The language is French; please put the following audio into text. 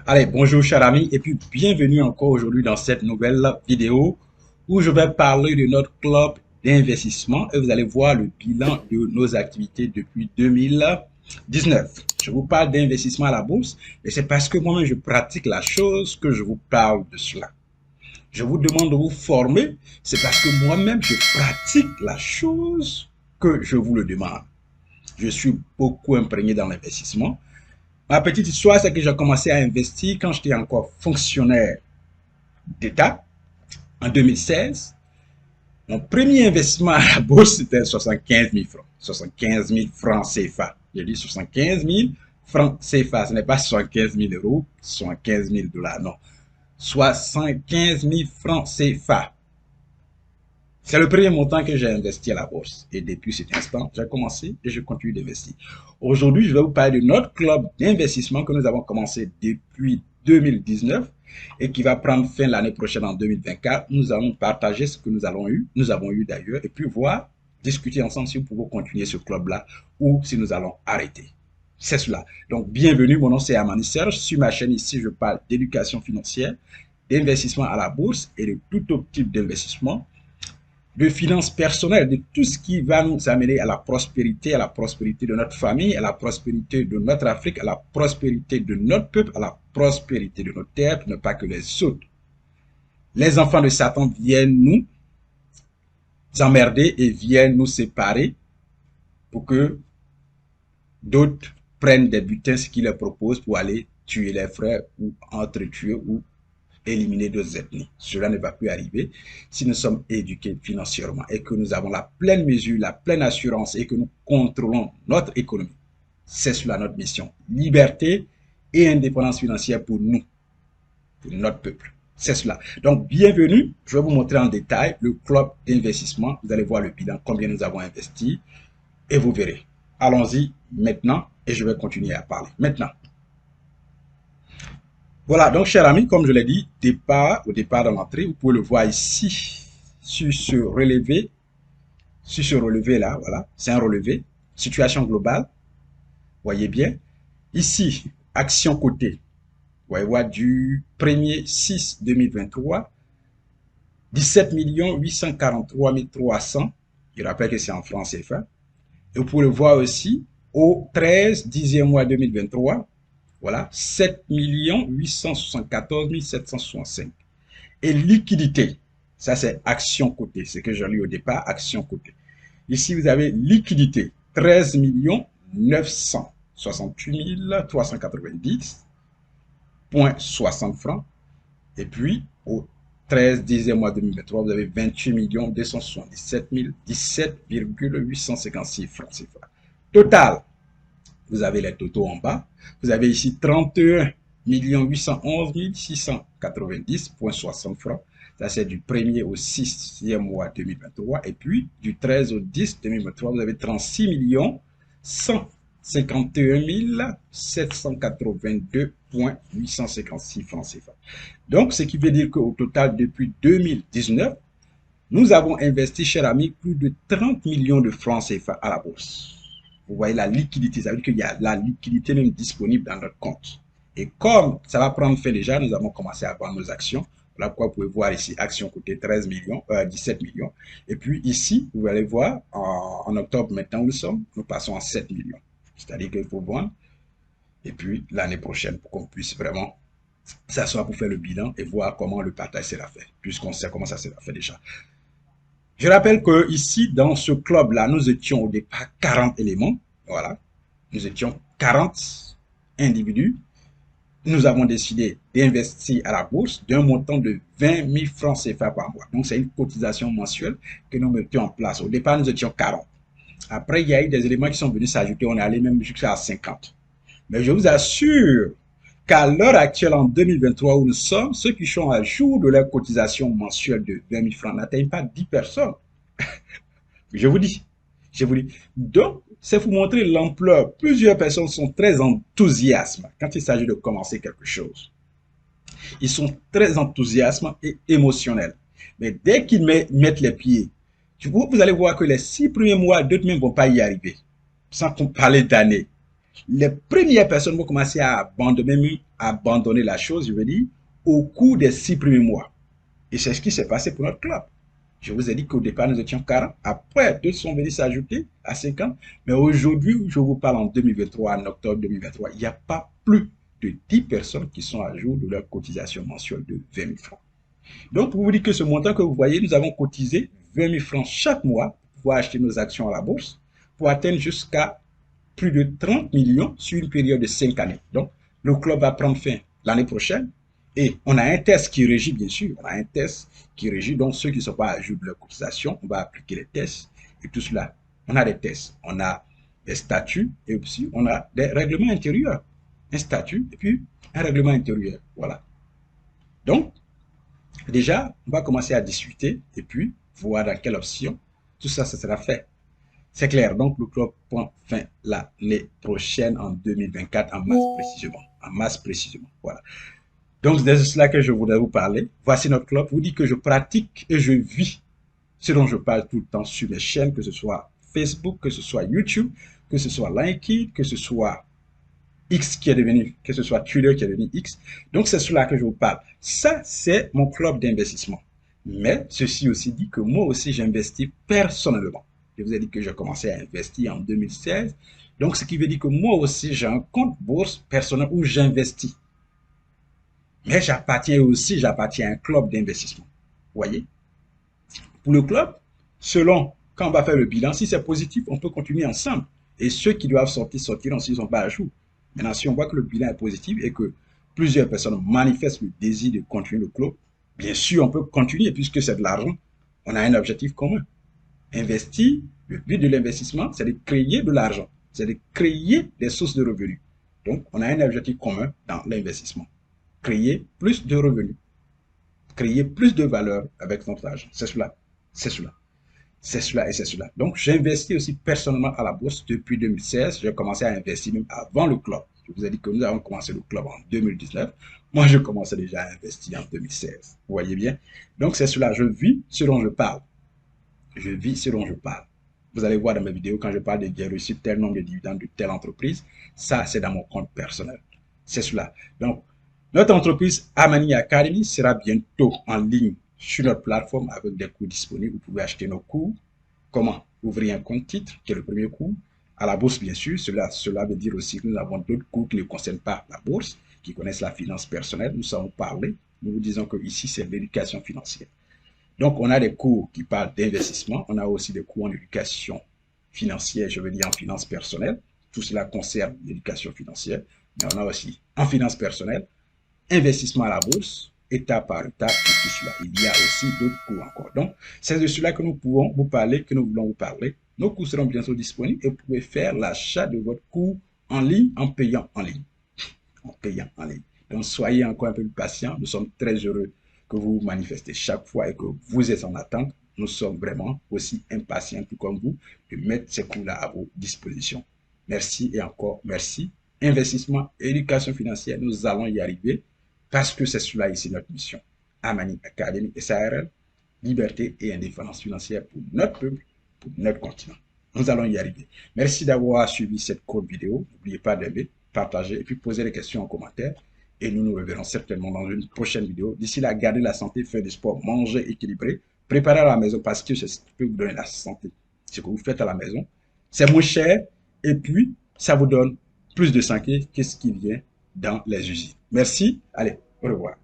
Allez, bonjour chers amis et puis bienvenue encore aujourd'hui dans cette nouvelle vidéo où je vais parler de notre club d'investissement et vous allez voir le bilan de nos activités depuis 2019. Je vous parle d'investissement à la bourse et c'est parce que moi-même je pratique la chose que je vous parle de cela. Je vous demande de vous former, c'est parce que moi-même je pratique la chose que je vous le demande. Je suis beaucoup imprégné dans l'investissement. Ma petite histoire, c'est que j'ai commencé à investir quand j'étais encore fonctionnaire d'État en 2016. Mon premier investissement à la bourse, c'était 75 000 francs. 75 000 francs CFA. J'ai dit 75 000 francs CFA. Ce n'est pas 75 000 euros, 75 000 dollars, non. 75 000 francs CFA. C'est le premier montant que j'ai investi à la bourse. Et depuis cet instant, j'ai commencé et je continue d'investir. Aujourd'hui, je vais vous parler de notre club d'investissement que nous avons commencé depuis 2019 et qui va prendre fin l'année prochaine en 2024. Nous allons partager ce que nous avons eu d'ailleurs, et puis voir, discuter ensemble si nous pouvons continuer ce club-là ou si nous allons arrêter. C'est cela. Donc, bienvenue, mon nom c'est Amani Serge. Sur ma chaîne ici, je parle d'éducation financière, d'investissement à la bourse et de tout autre type d'investissement, de finances personnelles, de tout ce qui va nous amener à la prospérité de notre famille, à la prospérité de notre Afrique, à la prospérité de notre peuple, à la prospérité de notre terre, ne pas que les autres. Les enfants de Satan viennent nous emmerder et viennent nous séparer pour que d'autres prennent des butins, ce qu'ils leur proposent pour aller tuer les frères ou entretuer ou éliminer d'autres ethnies. Cela ne va plus arriver si nous sommes éduqués financièrement et que nous avons la pleine mesure, la pleine assurance et que nous contrôlons notre économie. C'est cela notre mission. Liberté et indépendance financière pour nous, pour notre peuple. C'est cela. Donc, bienvenue. Je vais vous montrer en détail le club d'investissement. Vous allez voir le bilan, combien nous avons investi et vous verrez. Allons-y maintenant et je vais continuer à parler. Maintenant, voilà, donc chers amis, comme je l'ai dit, au départ de l'entrée, vous pouvez le voir ici, sur ce relevé là, voilà, c'est un relevé, situation globale, voyez bien. Ici, action cotée, vous voyez voir du 1er 6 2023, 17 843 300, je rappelle que c'est en francs CFA, et vous pouvez le voir aussi au 13 10e mois 2023, voilà, 7 874 765. Et liquidité, ça c'est action cotée, c'est que j'ai lu au départ, action cotée. Ici, vous avez liquidité, 13 968 390,60 francs. Et puis, au 13 10e mois 2023, vous avez 28 277 17,856 francs CFA. Total, vous avez les totaux en bas. Vous avez ici 31 811 690,60 francs. Ça, c'est du 1er au 6e mois 2023. Et puis, du 13 au 10 2023, vous avez 36 151 782,856 francs CFA. Donc, ce qui veut dire qu'au total, depuis 2019, nous avons investi, chers amis, plus de 30 millions de francs CFA à la bourse. Vous voyez la liquidité, ça veut dire qu'il y a la liquidité même disponible dans notre compte. Et comme ça va prendre fin déjà, nous avons commencé à vendre nos actions. Voilà pourquoi vous pouvez voir ici, actions côté 13 millions, 17 millions. Et puis ici, vous allez voir, en octobre maintenant où nous passons à 7 millions. C'est-à-dire qu'il faut vendre. Et puis l'année prochaine, pour qu'on puisse vraiment s'asseoir pour faire le bilan et voir comment le partage sera fait, puisqu'on sait comment ça sera fait déjà. Je rappelle que ici, dans ce club-là, nous étions au départ 40 éléments. Voilà. Nous étions 40 individus. Nous avons décidé d'investir à la bourse d'un montant de 20 000 francs CFA par mois. Donc, c'est une cotisation mensuelle que nous mettions en place. Au départ, nous étions 40. Après, il y a eu des éléments qui sont venus s'ajouter. On est allé même jusqu'à 50. Mais je vous assure qu'à l'heure actuelle, en 2023 où nous sommes, ceux qui sont à jour de leur cotisation mensuelle de 20 000 francs n'atteignent pas 10 personnes. Je vous dis. Donc, c'est pour montrer l'ampleur. Plusieurs personnes sont très enthousiastes quand il s'agit de commencer quelque chose. Ils sont très enthousiastes et émotionnels. Mais dès qu'ils mettent les pieds, vous allez voir que les 6 premiers mois, d'autres même ne vont pas y arriver. Sans parler d'années. Les premières personnes vont commencer à abandonner la chose, je veux dire, au cours des 6 premiers mois. Et c'est ce qui s'est passé pour notre club. Je vous ai dit qu'au départ, nous étions 40. Après, deux sont venus s'ajouter à 50. Mais aujourd'hui, je vous parle en 2023, en octobre 2023, il n'y a pas plus de 10 personnes qui sont à jour de leur cotisation mensuelle de 20 000 francs. Donc, pour vous dire que ce montant que vous voyez, nous avons cotisé 20 000 francs chaque mois pour pouvoir acheter nos actions à la bourse pour atteindre jusqu'à plus de 30 millions sur une période de 5 années. Donc, le club va prendre fin l'année prochaine et on a un test qui régit, bien sûr, on a un test qui régit, donc ceux qui ne sont pas à jour de leur cotisation, on va appliquer les tests et tout cela. On a des tests, on a des statuts et aussi on a des règlements intérieurs. Un statut et puis un règlement intérieur. Voilà. Donc, déjà, on va commencer à discuter et puis voir dans quelle option tout ça, ça sera fait. C'est clair, donc le club prend fin l'année prochaine en 2024 en mars précisément. En mars précisément, voilà. Donc c'est de cela que je voudrais vous parler. Voici notre club. Je vous dis que je pratique et je vis ce dont je parle tout le temps sur mes chaînes, que ce soit Facebook, que ce soit YouTube, que ce soit LinkedIn, que ce soit X qui est devenu, que ce soit Twitter qui est devenu X. Donc c'est cela que je vous parle. Ça, c'est mon club d'investissement. Mais ceci aussi dit que moi aussi j'investis personnellement. Je vous ai dit que j'ai commencé à investir en 2016. Donc ce qui veut dire que moi aussi j'ai un compte bourse personnel où j'investis. Mais j'appartiens à un club d'investissement. Vous voyez? Pour le club, selon quand on va faire le bilan, si c'est positif, on peut continuer ensemble. Et ceux qui doivent sortir, sortiront s'ils ne sont pas à jour. Maintenant, si on voit que le bilan est positif et que plusieurs personnes manifestent le désir de continuer le club, bien sûr, on peut continuer puisque c'est de l'argent. On a un objectif commun. Investir, le but de l'investissement, c'est de créer de l'argent. C'est de créer des sources de revenus. Donc, on a un objectif commun dans l'investissement. Créer plus de revenus. Créer plus de valeur avec notre argent. C'est cela. C'est cela. C'est cela et c'est cela. Donc, j'investis aussi personnellement à la bourse depuis 2016. J'ai commencé à investir même avant le club. Je vous ai dit que nous avons commencé le club en 2019. Moi, je commençais déjà à investir en 2016. Vous voyez bien? Donc, c'est cela. Je vis ce dont je parle. Je vis ce dont je parle. Vous allez voir dans mes vidéos quand je parle de j'ai reçu tel nombre de dividendes de telle entreprise. Ça, c'est dans mon compte personnel. C'est cela. Donc, notre entreprise Amani Academy sera bientôt en ligne sur notre plateforme avec des cours disponibles. Vous pouvez acheter nos cours. Comment ouvrir un compte titre, qui est le premier cours. À la bourse, bien sûr. Cela veut dire aussi que nous avons d'autres cours qui ne concernent pas la bourse, qui connaissent la finance personnelle. Nous savons parler. Nous vous disons que ici, c'est l'éducation financière. Donc, on a des cours qui parlent d'investissement. On a aussi des cours en éducation financière, je veux dire en finance personnelle. Tout cela concerne l'éducation financière. Mais on a aussi en finance personnelle, investissement à la bourse, étape par étape, et tout cela. Il y a aussi d'autres cours encore. Donc, c'est de cela que nous pouvons vous parler, que nous voulons vous parler. Nos cours seront bientôt disponibles et vous pouvez faire l'achat de votre cours en ligne en payant en ligne. En payant en ligne. Donc, soyez encore un peu plus patient. Nous sommes très heureux que vous vous manifestez chaque fois et que vous êtes en attente. Nous sommes vraiment aussi impatients, tout comme vous, de mettre ces cours-là à vos dispositions. Merci et encore merci. Investissement, éducation financière, nous allons y arriver parce que c'est cela ici notre mission. Amani Academy SARL, liberté et indépendance financière pour notre peuple, pour notre continent. Nous allons y arriver. Merci d'avoir suivi cette courte vidéo. N'oubliez pas d'aimer, partager et puis poser des questions en commentaire. Et nous nous reverrons certainement dans une prochaine vidéo. D'ici là, gardez la santé, faites du sport, mangez équilibré, préparez à la maison parce que c'est ce qui peut vous donner la santé. Ce que vous faites à la maison, c'est moins cher et puis ça vous donne plus de santé que ce qui vient dans les usines. Merci. Allez, au revoir.